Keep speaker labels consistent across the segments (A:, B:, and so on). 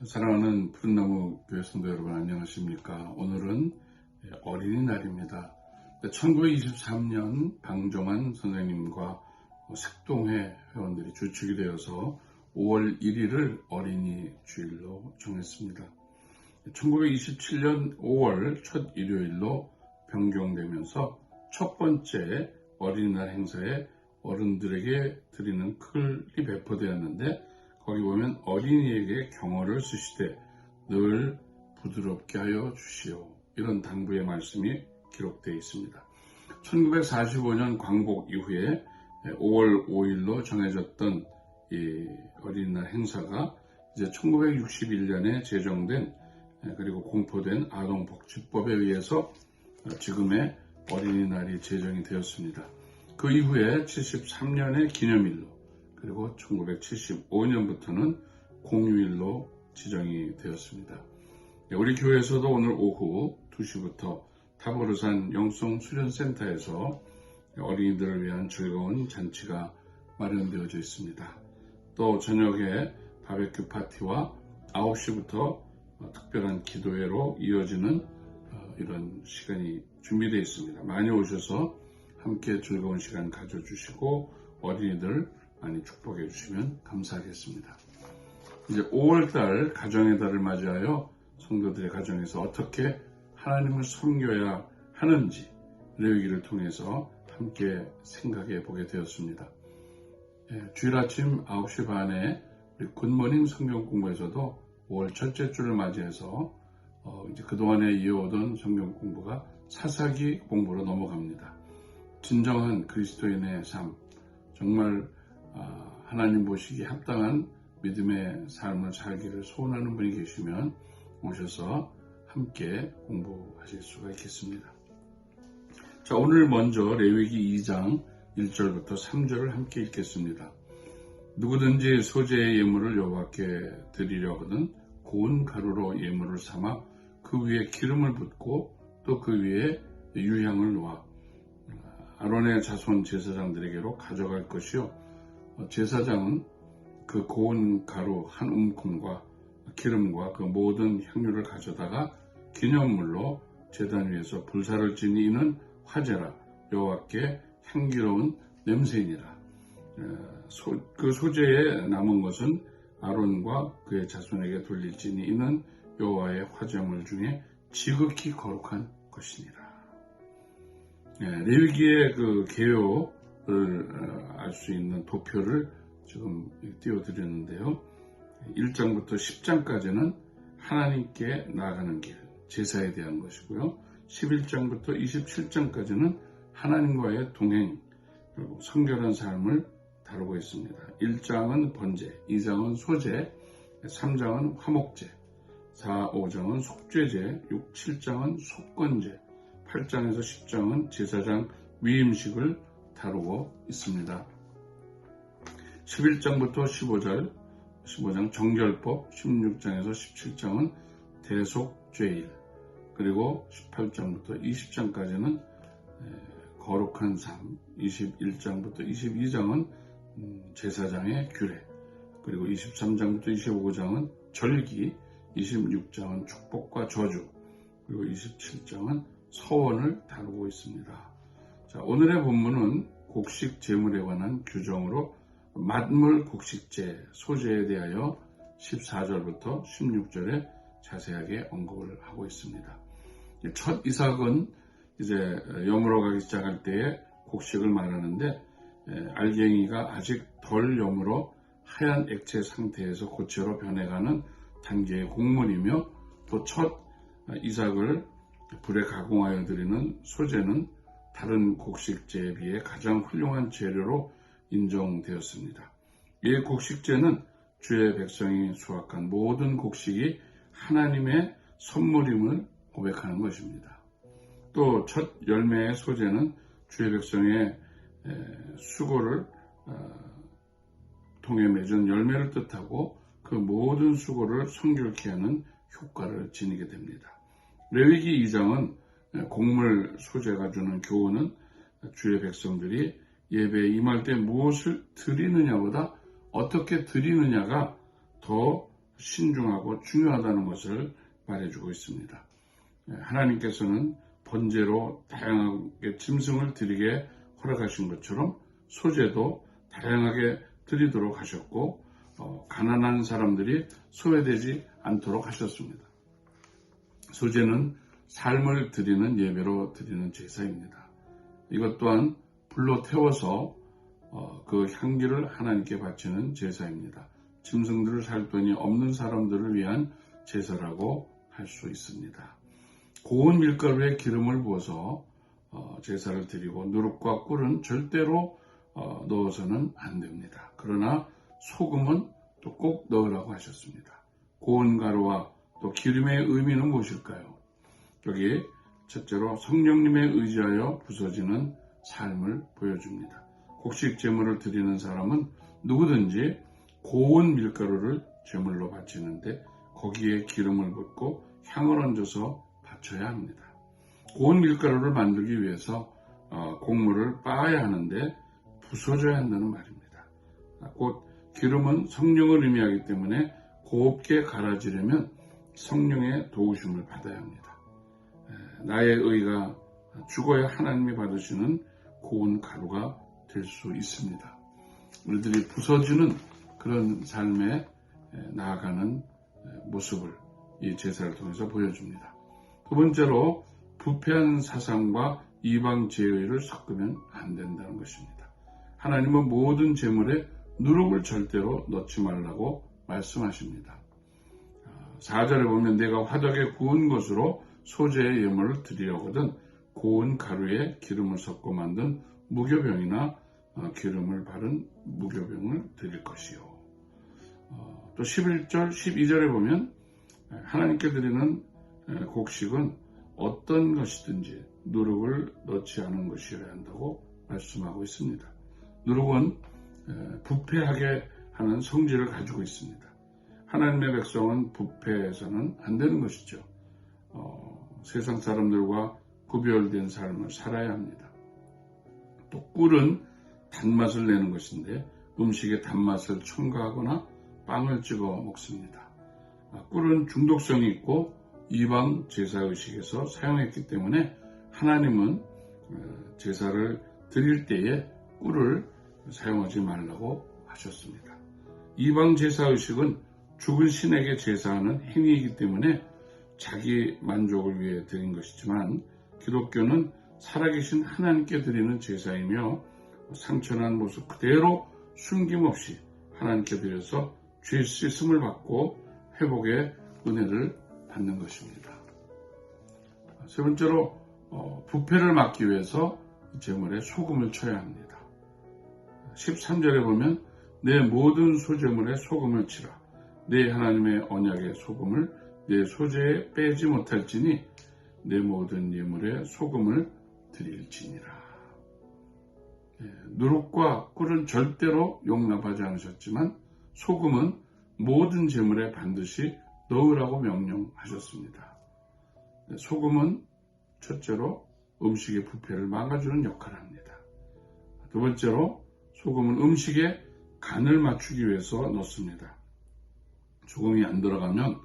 A: 사랑하는 푸른나무 교회 성도 여러분, 안녕하십니까? 오늘은 어린이날입니다. 1923년 방종환 선생님과 색동회 회원들이 주축이 되어서 5월 1일을 어린이 주일로 정했습니다. 1927년 5월 첫 일요일로 변경되면서 첫 번째 어린이날 행사에 어른들에게 드리는 클이 배포되었는데, 거기 보면 어린이에게 경어를 쓰시되 늘 부드럽게 하여 주시오, 이런 당부의 말씀이 기록되어 있습니다. 1945년 광복 이후에 5월 5일로 정해졌던 이 어린이날 행사가 이제 1961년에 제정된 그리고 공포된 아동복지법에 의해서 지금의 어린이날이 제정이 되었습니다. 그 이후에 73년의 기념일로, 그리고 1975년부터는 공휴일로 지정이 되었습니다. 우리 교회에서도 오늘 오후 2시부터 타보르산 영성수련센터에서 어린이들을 위한 즐거운 잔치가 마련되어져 있습니다. 또 저녁에 바베큐 파티와 9시부터 특별한 기도회로 이어지는 이런 시간이 준비되어 있습니다. 많이 오셔서 함께 즐거운 시간 가져주시고 어린이들 많이 축복해 주시면 감사하겠습니다. 이제 5월달 가정의 달을 맞이하여 성도들의 가정에서 어떻게 하나님을 섬겨야 하는지 레위기를 통해서 함께 생각해 보게 되었습니다. 주일 아침 9시 반에 우리 굿모닝 성경 공부에서도 5월 첫째 주를 맞이해서 이제 그동안에 이어오던 성경 공부가 사사기 공부로 넘어갑니다. 진정한 그리스도인의 삶, 정말 하나님 보시기에 합당한 믿음의 삶을 살기를 소원하는 분이 계시면 오셔서 함께 공부하실 수가 있겠습니다. 자, 오늘 먼저 레위기 2장 1절부터 3절을 함께 읽겠습니다. 누구든지 소재의 예물을 여호와께 드리려거든 고운 가루로 예물을 삼아 그 위에 기름을 붓고 또 그 위에 유향을 놓아 아론의 자손 제사장들에게로 가져갈 것이요, 제사장은 그 고운 가루 한 움큼과 기름과 그 모든 향유를 가져다가 기념물로 제단 위에서 불사를 지니 이는 화제라, 여호와께 향기로운 냄새니라. 그 소재에 남은 것은 아론과 그의 자손에게 돌릴지니 이는 여호와의 화제물 중에 지극히 거룩한 것이니라. 레위기의 그 개요를 알 수 있는 도표를 지금 띄워드렸는데요. 1장부터 10장까지는 하나님께 나아가는 길, 제사에 대한 것이고요. 11장부터 27장까지는 하나님과의 동행, 그리고 성결한 삶을 다루고 있습니다. 1장은 번제, 2장은 소제, 3장은 화목제, 4, 5장은 속죄제, 6, 7장은 속건제, 8장에서 10장은 제사장 위임식을 다루고 있습니다. 11장부터 15장 정결법, 16장에서 17장은 대속죄일, 그리고 18장부터 20장까지는 거룩한 삶, 21장부터 22장은 제사장의 규례, 그리고 23장부터 25장은 절기, 26장은 축복과 저주, 그리고 27장은 서원을 다루고 있습니다. 자, 오늘의 본문은 곡식 제물에 관한 규정으로 만물 곡식제, 소제에 대하여 14절부터 16절에 자세하게 언급을 하고 있습니다. 첫 이삭은 이제 여물어 가기 시작할 때에 곡식을 말하는데, 알갱이가 아직 덜 여물어 하얀 액체 상태에서 고체로 변해가는 단계의 곡물이며, 또 첫 이삭을 불에 가공하여 드리는 소제는 다른 곡식제에 비해 가장 훌륭한 재료로 인정되었습니다. 이 곡식제는 주의 백성이 수확한 모든 곡식이 하나님의 선물임을 고백하는 것입니다. 또 첫 열매의 소제는 주의 백성의 수고를 통해 맺은 열매를 뜻하고 그 모든 수고를 성결케 하는 효과를 지니게 됩니다. 레위기 2장은 곡물 소제가 주는 교훈은 주의 백성들이 예배에 임할 때 무엇을 드리느냐보다 어떻게 드리느냐가 더 신중하고 중요하다는 것을 말해주고 있습니다. 하나님께서는 번제로 다양하게 짐승을 드리게 허락하신 것처럼 소제도 다양하게 드리도록 하셨고 가난한 사람들이 소외되지 않도록 하셨습니다. 소제는 삶을 드리는 예배로 드리는 제사입니다. 이것 또한 불로 태워서 그 향기를 하나님께 바치는 제사입니다. 짐승들을 살돈이 없는 사람들을 위한 제사라고 할 수 있습니다. 고운 밀가루에 기름을 부어서 제사를 드리고 누룩과 꿀은 절대로 넣어서는 안 됩니다. 그러나 소금은 또 꼭 넣으라고 하셨습니다. 고운 가루와 또 기름의 의미는 무엇일까요? 여기 첫째로 성령님에 의지하여 부서지는 삶을 보여줍니다. 곡식 제물을 드리는 사람은 누구든지 고운 밀가루를 제물로 바치는데 거기에 기름을 붓고 향을 얹어서 바쳐야 합니다. 고운 밀가루를 만들기 위해서 곡물을 빻아야 하는데 부서져야 한다는 말입니다. 곧 기름은 성령을 의미하기 때문에 곱게 갈아지려면 성령의 도우심을 받아야 합니다. 나의 의가 죽어야 하나님이 받으시는 고운 가루가 될 수 있습니다. 우리들이 부서지는 그런 삶에 나아가는 모습을 이 제사를 통해서 보여줍니다. 두 번째로 부패한 사상과 이방 제의를 섞으면 안 된다는 것입니다. 하나님은 모든 제물에 누룩을 절대로 넣지 말라고 말씀하십니다. 4절에 보면 내가 화덕에 구운 것으로 소제의 예물을 드리려거든 고운 가루에 기름을 섞어 만든 무교병이나 기름을 바른 무교병을 드릴 것이요. 또 11절, 12절에 보면 하나님께 드리는 곡식은 어떤 것이든지 누룩을 넣지 않은 것이어야 한다고 말씀하고 있습니다. 누룩은 부패하게 하는 성질을 가지고 있습니다. 하나님의 백성은 부패해서는 안 되는 것이죠. 세상 사람들과 구별된 삶을 살아야 합니다. 또 꿀은 단맛을 내는 것인데 음식에 단맛을 첨가하거나 빵을 찍어 먹습니다. 꿀은 중독성이 있고 이방 제사의식에서 사용했기 때문에 하나님은 제사를 드릴 때에 꿀을 사용하지 말라고 하셨습니다. 이방 제사의식은 죽은 신에게 제사하는 행위이기 때문에 자기 만족을 위해 드린 것이지만 기독교는 살아계신 하나님께 드리는 제사이며 상처난 모습 그대로 숨김없이 하나님께 드려서 죄 씻음을 받고 회복의 은혜를 받는 것입니다. 세 번째로 부패를 막기 위해서 제물에 소금을 쳐야 합니다. 13절에 보면 내 모든 소제물에 소금을 치라. 내 하나님의 언약의 소금을 내 소재에 빼지 못할지니 내 모든 예물에 소금을 드릴지니라. 누룩과 꿀은 절대로 용납하지 않으셨지만 소금은 모든 제물에 반드시 넣으라고 명령하셨습니다. 소금은 첫째로 음식의 부패를 막아주는 역할을 합니다. 두 번째로 소금은 음식에 간을 맞추기 위해서 넣습니다. 소금이 안 들어가면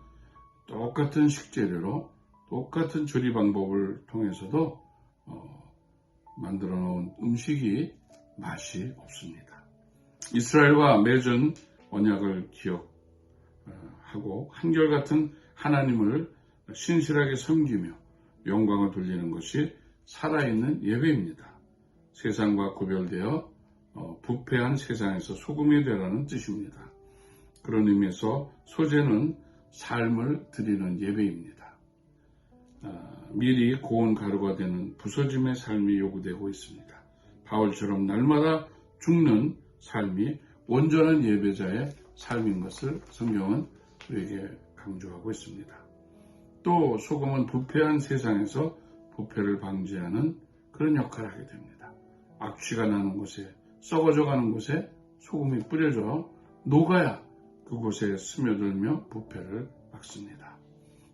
A: 똑같은 식재료로 똑같은 조리 방법을 통해서도 만들어 놓은 음식이 맛이 없습니다. 이스라엘과 맺은 언약을 기억하고 한결같은 하나님을 신실하게 섬기며 영광을 돌리는 것이 살아있는 예배입니다. 세상과 구별되어 부패한 세상에서 소금이 되라는 뜻입니다. 그런 의미에서 소제는 삶을 드리는 예배입니다. 미리 고운 가루가 되는 부서짐의 삶이 요구되고 있습니다. 바울처럼 날마다 죽는 삶이 온전한 예배자의 삶인 것을 성경은 우리에게 강조하고 있습니다. 또 소금은 부패한 세상에서 부패를 방지하는 그런 역할을 하게 됩니다. 악취가 나는 곳에 썩어져 가는 곳에 소금이 뿌려져 녹아야 그곳에 스며들며 부패를 막습니다.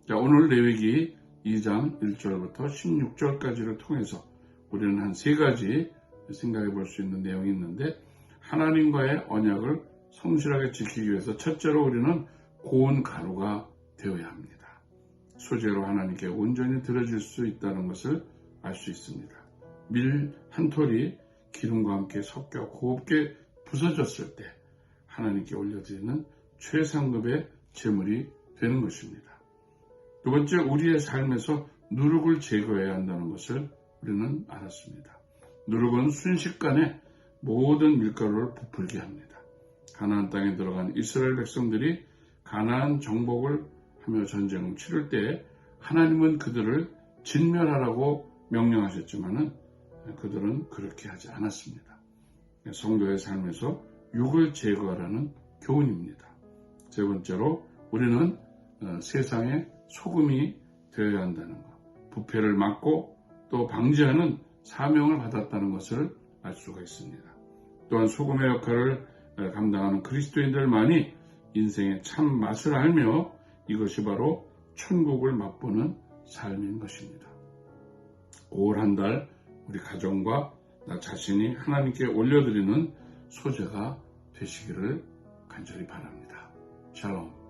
A: 자, 오늘 레위기 2장 1절부터 16절까지를 통해서 우리는 한 세 가지 생각해 볼 수 있는 내용이 있는데 하나님과의 언약을 성실하게 지키기 위해서 첫째로 우리는 고운 가루가 되어야 합니다. 소재로 하나님께 온전히 드려질 수 있다는 것을 알 수 있습니다. 밀 한 톨이 기름과 함께 섞여 곱게 부서졌을 때 하나님께 올려드리는 최상급의 제물이 되는 것입니다. 두 번째, 우리의 삶에서 누룩을 제거해야 한다는 것을 우리는 알았습니다. 누룩은 순식간에 모든 밀가루를 부풀게 합니다. 가나안 땅에 들어간 이스라엘 백성들이 가나안 정복을 하며 전쟁을 치를 때 하나님은 그들을 진멸하라고 명령하셨지만 그들은 그렇게 하지 않았습니다. 성도의 삶에서 육을 제거하라는 교훈입니다. 세 번째로 우리는 세상의 소금이 되어야 한다는 것, 부패를 막고 또 방지하는 사명을 받았다는 것을 알 수가 있습니다. 또한 소금의 역할을 감당하는 그리스도인들만이 인생의 참 맛을 알며 이것이 바로 천국을 맛보는 삶인 것입니다. 올 한 달 우리 가정과 나 자신이 하나님께 올려드리는 소재가 되시기를 간절히 바랍니다. 샬롬.